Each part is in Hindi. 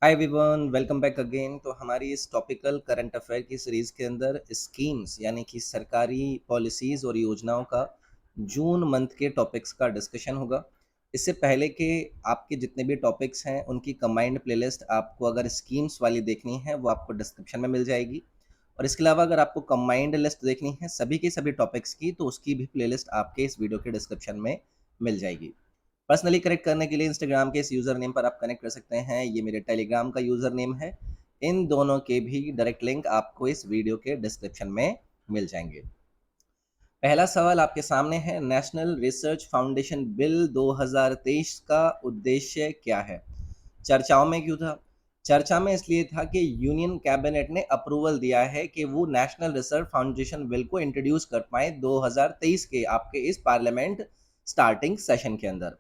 Hi everyone, welcome back again. तो हमारी इस टॉपिकल करंट अफेयर की सीरीज के अंदर स्कीम्स यानी कि सरकारी पॉलिसीज और योजनाओं का जून मंथ के टॉपिक्स का डिस्कशन होगा। इससे पहले के आपके जितने भी टॉपिक्स हैं उनकी कंबाइंड प्लेलिस्ट आपको अगर स्कीम्स वाली देखनी है वो आपको डिस्क्रिप्शन में मिल जाएगी। और इसके अलावा अगर आपको कंबाइंड लिस्ट देखनी है सभी के सभी टॉपिक्स की तो उसकी भी प्लेलिस्ट आपके इस वीडियो के डिस्क्रिप्शन में मिल जाएगी। पर्सनली कनेक्ट करने के लिए इंस्टाग्राम के इस यूज़र नेम पर आप कनेक्ट कर सकते हैं। ये मेरे टेलीग्राम का यूज़र नेम है। इन दोनों के भी डायरेक्ट लिंक आपको इस वीडियो के डिस्क्रिप्शन में मिल जाएंगे। पहला सवाल आपके सामने है, नेशनल रिसर्च फाउंडेशन बिल 2023 का उद्देश्य क्या है? चर्चाओं में क्यों था? चर्चा में इसलिए था कि यूनियन कैबिनेट ने अप्रूवल दिया है कि वो नेशनल रिसर्च फाउंडेशन बिल को इंट्रोड्यूस कर पाए 2023 के आपके इस पार्लियामेंट स्टार्टिंग सेशन के अंदर।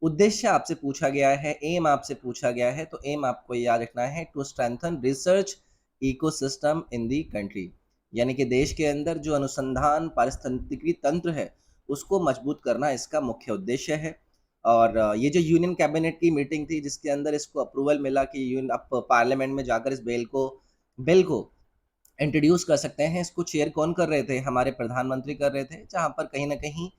उद्देश्य आपसे पूछा गया है, एम आपसे पूछा गया है, तो एम आपको याद रखना है, to strengthen research ecosystem in the country, यानी कि देश के अंदर जो अनुसंधान पारिस्थितिकी तंत्र है उसको मजबूत करना इसका मुख्य उद्देश्य है। और ये जो यूनियन कैबिनेट की मीटिंग थी जिसके अंदर इसको अप्रूवल मिला कि यूनियन अब पार्लियामेंट में जाकर इस बिल को इंट्रोड्यूस कर सकते हैं, इसको चेयर कौन कर रहे थे? हमारे प्रधानमंत्री कर रहे थे। जहाँ पर कहीं ना कहीं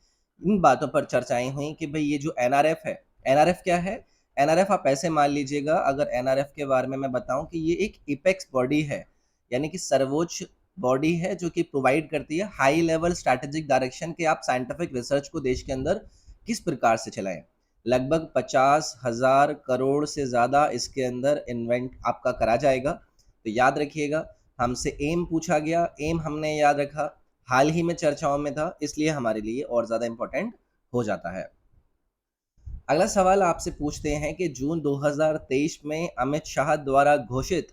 इन बातों पर चर्चाएं हुई कि भाई ये जो एनआरएफ है, एनआरएफ क्या है? एनआरएफ आप ऐसे मान लीजिएगा, अगर एनआरएफ के बारे में मैं बताऊं कि ये एक इपेक्स बॉडी है, यानी कि सर्वोच्च बॉडी है जो कि प्रोवाइड करती है हाई लेवल स्ट्रैटेजिक डायरेक्शन के आप साइंटिफिक रिसर्च को देश के अंदर किस प्रकार से चलाएं। लगभग 50,000 करोड़ से ज़्यादा इसके अंदर इन्वेंट आपका करा जाएगा। तो याद रखिएगा, हमसे एम पूछा गया, एम हमने याद रखा, हाल ही में चर्चाओं में था, इसलिए हमारे लिए और ज़्यादा इम्पोर्टेंट हो जाता है। अगला सवाल आपसे पूछते हैं कि जून 2023 में अमित शाह द्वारा घोषित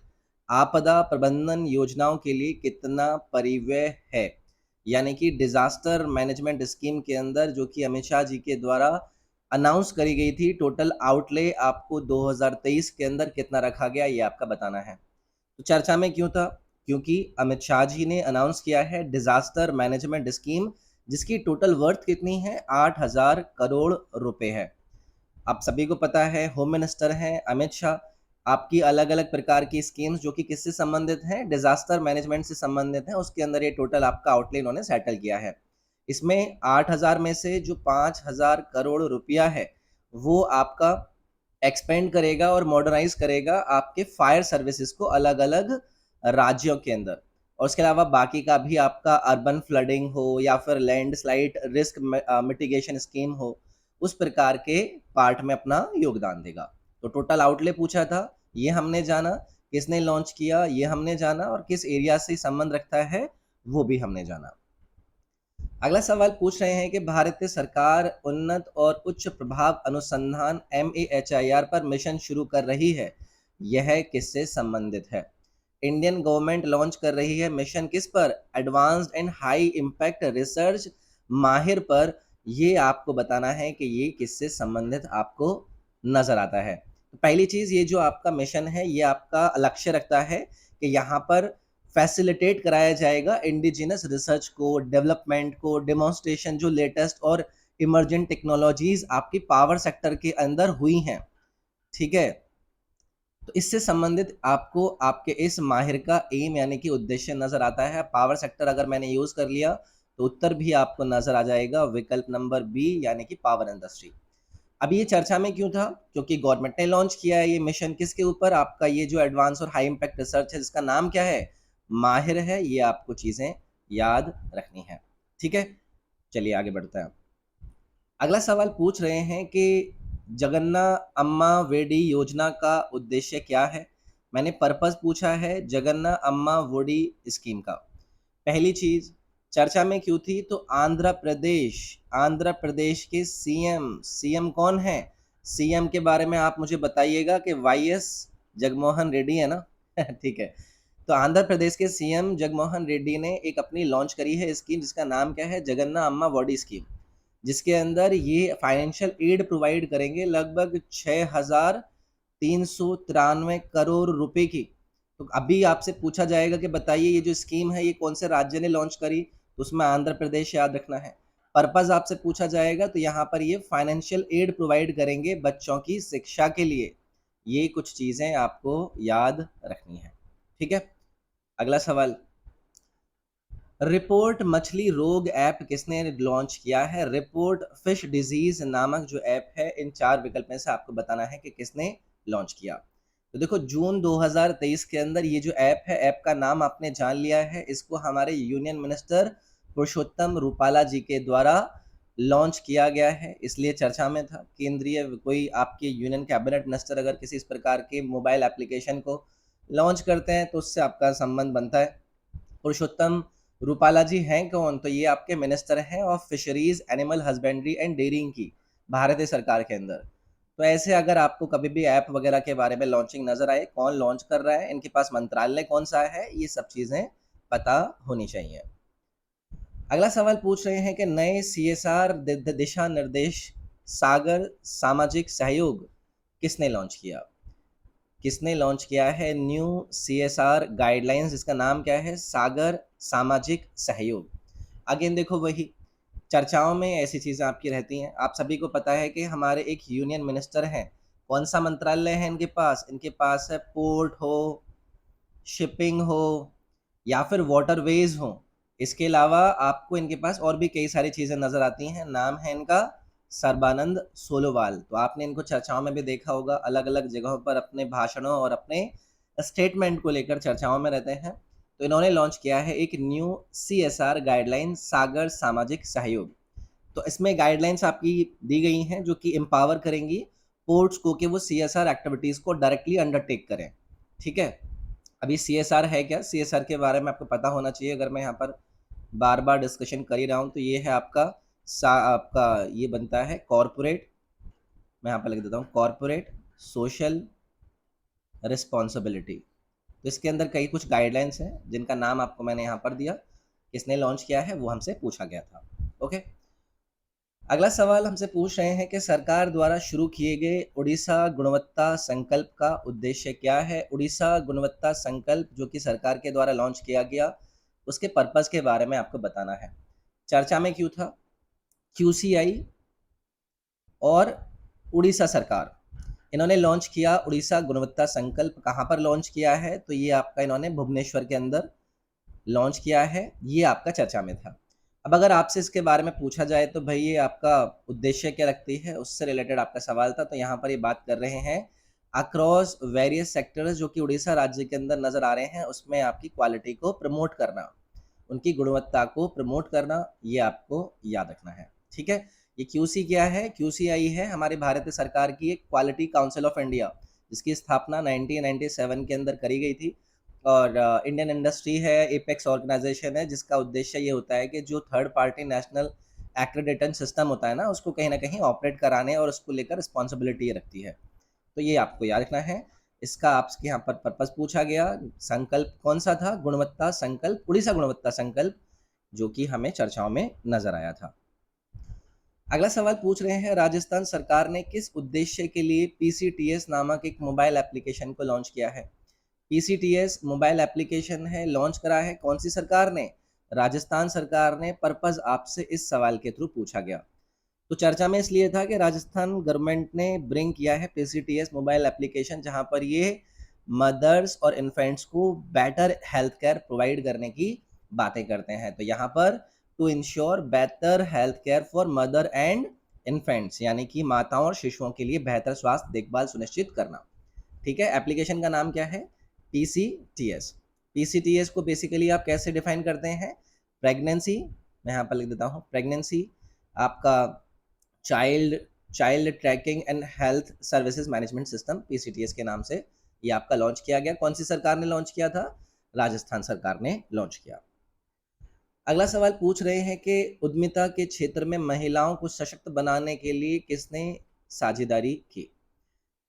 आपदा प्रबंधन योजनाओं के लिए कितना परिव्यय है? यानी कि डिजास्टर मैनेजमेंट स्कीम के अंदर जो कि अमित शाह जी के द्वारा अनाउंस करी गई थी, टोटल आउटले आपको 2023 के अंदर कितना रखा गया ये आपका बताना है। तो चर्चा में क्यों था? क्योंकि अमित शाह जी ने अनाउंस किया है डिजास्टर मैनेजमेंट स्कीम, जिसकी टोटल वर्थ कितनी है? 8,000 करोड़ रुपए है। आप सभी को पता है होम मिनिस्टर हैं अमित शाह। आपकी अलग अलग प्रकार की स्कीम्स जो कि किससे संबंधित हैं? डिजास्टर मैनेजमेंट से संबंधित हैं, उसके अंदर ये टोटल आपका आउटले इन्होंने सेटल किया है। इसमें 8,000 में से जो 5,000 करोड़ रुपया है वो आपका एक्सपेंड करेगा और मॉडर्नाइज करेगा आपके फायर सर्विसेज को अलग अलग राज्यों के अंदर। और उसके अलावा बाकी का भी आपका अर्बन फ्लडिंग हो या फिर लैंडस्लाइड रिस्क मिटिगेशन स्कीम हो, उस प्रकार के पार्ट में अपना योगदान देगा। तो टोटल आउटले पूछा था, ये हमने जाना, किसने लॉन्च किया ये हमने जाना, और किस एरिया से संबंध रखता है वो भी हमने जाना। अगला सवाल पूछ रहे हैं कि भारतीय सरकार उन्नत और उच्च प्रभाव अनुसंधान MAHIR पर मिशन शुरू कर रही है, यह किससे संबंधित है? इंडियन गवर्नमेंट लॉन्च कर रही है मिशन किस पर? Advanced and high impact research माहिर पर। ये आपको बताना है कि ये किससे संबंधित आपको नजर आता है। तो पहली चीज, ये जो आपका मिशन है ये आपका लक्ष्य रखता है कि यहाँ पर फैसिलिटेट कराया जाएगा इंडिजिनस रिसर्च को, डेवलपमेंट को, डेमोन्स्ट्रेशन जो लेटेस्ट और इमर्जेंट टेक्नोलॉजीज आपकी पावर सेक्टर के अंदर हुई हैं। ठीक है, तो इससे संबंधित आपको आपके इस माहिर का एम यानी कि उद्देश्य नजर आता है। पावर सेक्टर अगर मैंने यूज कर लिया तो उत्तर भी आपको नजर आ जाएगा, विकल्प नंबर बी यानी कि पावर इंडस्ट्री। अब ये चर्चा में क्यों था? क्योंकि गवर्नमेंट ने लॉन्च किया है ये मिशन किसके ऊपर? आपका ये जो एडवांस और हाई इम्पैक्ट रिसर्च है जिसका नाम क्या है? माहिर है। ये आपको चीजें याद रखनी है। ठीक है, चलिए आगे बढ़ते हैं। अगला सवाल पूछ रहे हैं कि जगन्ना अम्मा वेडी योजना का उद्देश्य क्या है? मैंने पर्पस पूछा है जगन्ना अम्मा वोडी स्कीम का। पहली चीज, चर्चा में क्यों थी? तो आंध्र प्रदेश के सीएम कौन है? सीएम के बारे में आप मुझे बताइएगा कि वाईएस जगमोहन रेड्डी है ना? ठीक है, तो आंध्र प्रदेश के सीएम जगमोहन रेड्डी ने एक अपनी लॉन्च करी है स्कीम जिसका नाम क्या है? जगन्ना अम्मा वॉडी स्कीम, जिसके अंदर ये फाइनेंशियल एड प्रोवाइड करेंगे लगभग 6,393 करोड़ रुपए की। तो अभी आपसे पूछा जाएगा कि बताइए ये जो स्कीम है ये कौन से राज्य ने लॉन्च करी, तो उसमें आंध्र प्रदेश याद रखना है। पर्पज आपसे पूछा जाएगा तो यहाँ पर ये फाइनेंशियल एड प्रोवाइड करेंगे बच्चों की शिक्षा के लिए, ये कुछ चीज़ें आपको याद रखनी है। ठीक है, अगला सवाल, रिपोर्ट मछली रोग ऐप किसने लॉन्च किया है? रिपोर्ट फिश डिजीज नामक जो ऐप है, इन चार विकल्प में से आपको बताना है कि किसने लॉन्च किया। तो देखो, जून 2023 के अंदर ये जो ऐप है, ऐप का नाम आपने जान लिया है, इसको हमारे यूनियन मिनिस्टर पुरुषोत्तम रूपाला जी के द्वारा लॉन्च किया गया है, इसलिए चर्चा में था। केंद्रीय कोई आपके यूनियन कैबिनेट मिनिस्टर अगर किसी इस प्रकार के मोबाइल एप्लीकेशन को लॉन्च करते हैं तो उससे आपका संबंध बनता है। पुरुषोत्तम रूपाला जी हैं कौन? तो ये आपके मिनिस्टर हैं of fisheries, animal husbandry and dairying की भारतीय सरकार के अंदर। तो ऐसे अगर आपको कभी भी ऐप वगैरह के बारे में लॉन्चिंग नजर आए, कौन लॉन्च कर रहा है, इनके पास मंत्रालय कौन सा है, ये सब चीजें पता होनी चाहिए। अगला सवाल पूछ रहे हैं कि नए सीएसआर दिशा निर्देश सागर सामाजिक सहयोग किसने लॉन्च किया? किसने लॉन्च किया है न्यू सीएसआर गाइडलाइंस? इसका नाम क्या है? सागर सामाजिक सहयोग। अगेन देखो, वही चर्चाओं में ऐसी चीज़ें आपकी रहती हैं। आप सभी को पता है कि हमारे एक यूनियन मिनिस्टर हैं। कौन सा मंत्रालय है इनके पास? इनके पास है पोर्ट हो, शिपिंग हो, या फिर वाटरवेज हो। इसके अलावा आपको इनके पास और भी कई सारी चीज़ें नज़र आती हैं। नाम है इनका सर्बानंद सोलोवाल। तो आपने इनको चर्चाओं में भी देखा होगा, अलग अलग जगहों पर अपने भाषणों और अपने स्टेटमेंट को लेकर चर्चाओं में रहते हैं। तो इन्होंने लॉन्च किया है एक न्यू सीएसआर गाइडलाइन, सागर सामाजिक सहयोग। तो इसमें गाइडलाइंस आपकी दी गई हैं जो कि एम्पावर करेंगी पोर्ट्स को कि वो सीएसआर एक्टिविटीज़ को डायरेक्टली अंडरटेक करें। ठीक है, अभी सीएसआर है क्या? सीएसआर के बारे में आपको पता होना चाहिए। अगर मैं यहाँ पर बार बार डिस्कशन कर ही रहा हूँ तो ये है आपका आपका ये बनता है कॉरपोरेट, मैं यहाँ पर लिख देता हूँ कॉरपोरेट सोशल रिस्पॉन्सिबिलिटी। तो इसके अंदर कई कुछ गाइडलाइंस हैं जिनका नाम आपको मैंने यहाँ पर दिया। किसने लॉन्च किया है वो हमसे पूछा गया था। ओके, अगला सवाल हमसे पूछ रहे हैं कि सरकार द्वारा शुरू किए गए उड़ीसा गुणवत्ता संकल्प का उद्देश्य क्या है? उड़ीसा गुणवत्ता संकल्प जो कि सरकार के द्वारा लॉन्च किया गया, उसके पर्पस के बारे में आपको बताना है। चर्चा में क्यों था? क्यूसीआई और उड़ीसा सरकार, इन्होंने लॉन्च किया उड़ीसा गुणवत्ता संकल्प। कहाँ पर लॉन्च किया है? तो ये आपका इन्होंने भुवनेश्वर के अंदर लॉन्च किया है, ये आपका चर्चा में था। अब अगर आपसे इसके बारे में पूछा जाए तो भाई ये आपका उद्देश्य क्या रखती है, उससे रिलेटेड आपका सवाल था। तो यहाँ पर ये बात कर रहे हैं अक्रॉस वेरियस सेक्टर्स जो कि उड़ीसा राज्य के अंदर नजर आ रहे हैं, उसमें आपकी क्वालिटी को प्रमोट करना, उनकी गुणवत्ता को प्रमोट करना, ये आपको याद रखना है। ठीक है, ये क्यूसी क्या है? क्यूसीआई है हमारी भारत सरकार की एक क्वालिटी काउंसिल ऑफ इंडिया, जिसकी स्थापना 1997 के अंदर करी गई थी। और इंडियन इंडस्ट्री है, एपेक्स ऑर्गेनाइजेशन है, जिसका उद्देश्य ये होता है कि जो third party national accreditation system होता है ना, उसको कहीं ना कहीं ऑपरेट कराने और उसको लेकर रिस्पॉन्सिबिलिटी रखती है। तो ये आपको याद रखना है। इसका आपके यहाँ पर पर्पस पूछा गया। संकल्प कौन सा था? गुणवत्ता संकल्प, उड़ीसा गुणवत्ता संकल्प, जो कि हमें चर्चाओं में नजर आया था। अगला सवाल पूछ रहे हैं, राजस्थान सरकार ने किस उद्देश्य के लिए पीसीटीएस नामक एक मोबाइल एप्लीकेशन को लॉन्च किया है? पीसीटीएस मोबाइल एप्लीकेशन है, लॉन्च करा है कौन सी सरकार ने? राजस्थान सरकार ने। पर्पस आपसे इस सवाल के थ्रू पूछा गया। तो चर्चा में इसलिए था कि राजस्थान गवर्नमेंट ने ब्रिंग किया है पीसीटीएस मोबाइल एप्लीकेशन, जहां पर ये मदर्स और इन्फेंट्स को बेटर हेल्थ केयर प्रोवाइड करने की बातें करते हैं। तो यहाँ पर to ensure better health care for mother and infants, यानी कि माताओं और शिशुओं के लिए बेहतर स्वास्थ्य देखभाल सुनिश्चित करना। ठीक है, एप्लीकेशन का नाम क्या है? पीसीटीएस। पीसीटीएस को बेसिकली आप कैसे डिफाइन करते हैं? प्रेगनेंसी, मैं यहाँ पर लिख देता हूँ प्रेगनेंसी, आपका child child trekking and health services management system, PCTS के नाम से ये आपका लॉन्च किया गया। कौन सी सरकार ने लॉन्च किया था? राजस्थान सरकार ने लॉन्च किया। अगला सवाल पूछ रहे हैं कि उद्यमिता के क्षेत्र में महिलाओं को सशक्त बनाने के लिए किसने साझेदारी की?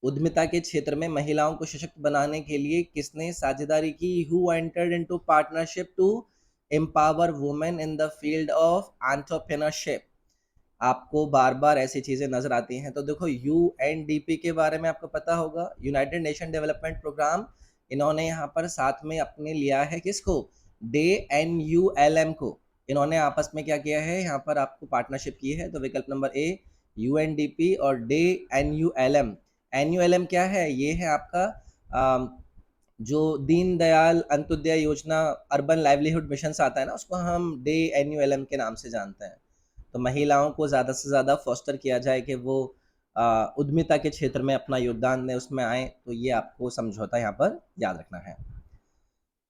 उद्यमिता के क्षेत्र में महिलाओं को सशक्त बनाने के लिए किसने साझेदारी की? Who entered into partnership to empower women in the field of entrepreneurship? आपको बार बार ऐसी चीजें नजर आती हैं। तो देखो, यूएनडीपी के बारे में आपको पता होगा, यूनाइटेड नेशन डेवलपमेंट प्रोग्राम। इन्होंने यहाँ पर साथ में अपने लिया है किसको? डे NULM को। इन्होंने आपस में क्या किया है? यहाँ पर आपको पार्टनरशिप की है। तो विकल्प नंबर ए यूएनडीपी और डे NULM, एनयूएलएम क्या है? ये है आपका जो दीनदयाल अंत्योदय योजना अर्बन लाइवलीहुड मिशन आता है ना, उसको हम डे एनयूएलएम के नाम से जानते हैं। तो महिलाओं को ज़्यादा से ज़्यादा फोस्टर किया जाए कि वो उद्यमिता के क्षेत्र में अपना योगदान दें, उसमें आएँ, तो ये आपको समझौता यहाँ पर याद रखना है।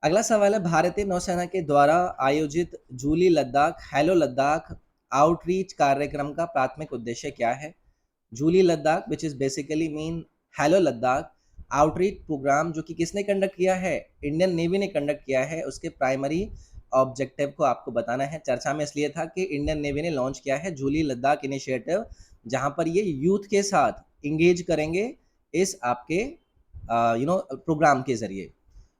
अगला सवाल है, भारतीय नौसेना के द्वारा आयोजित जूली लद्दाख हेलो लद्दाख आउटरीच कार्यक्रम का प्राथमिक उद्देश्य क्या है? Julley Ladakh which is basically mean hello Ladakh outreach program जो कि किसने कंडक्ट किया है? इंडियन नेवी ने कंडक्ट किया है। उसके प्राइमरी ऑब्जेक्टिव को आपको बताना है। चर्चा में इसलिए था कि इंडियन नेवी ने लॉन्च किया है जूली लद्दाख इनिशिएटिव, जहां पर ये यूथ के साथ इंगेज करेंगे इस आपके प्रोग्राम के जरिए।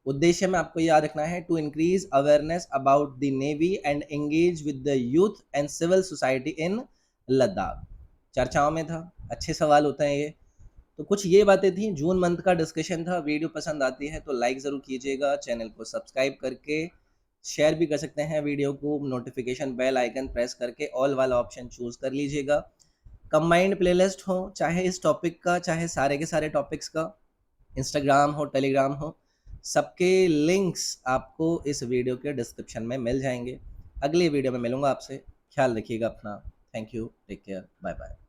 उद्देश्य में आपको याद रखना है, to increase awareness about the navy and engage with the youth and civil society in Ladakh. चर्चाओं में था, अच्छे सवाल होते हैं ये। तो कुछ ये बातें थी, जून मंथ का डिस्कशन था। वीडियो पसंद आती है तो लाइक ज़रूर कीजिएगा, चैनल को सब्सक्राइब करके शेयर भी कर सकते हैं वीडियो को, नोटिफिकेशन बेल आइकन प्रेस करके ऑल वाला ऑप्शन चूज कर लीजिएगा। कंबाइंड प्लेलिस्ट हो, चाहे इस टॉपिक का चाहे सारे के सारे टॉपिक्स का, इंस्टाग्राम हो टेलीग्राम हो, सबके लिंक्स आपको इस वीडियो के डिस्क्रिप्शन में मिल जाएंगे। अगले वीडियो में मिलूंगा आपसे, ख्याल रखिएगा अपना। Thank you, take care, bye bye.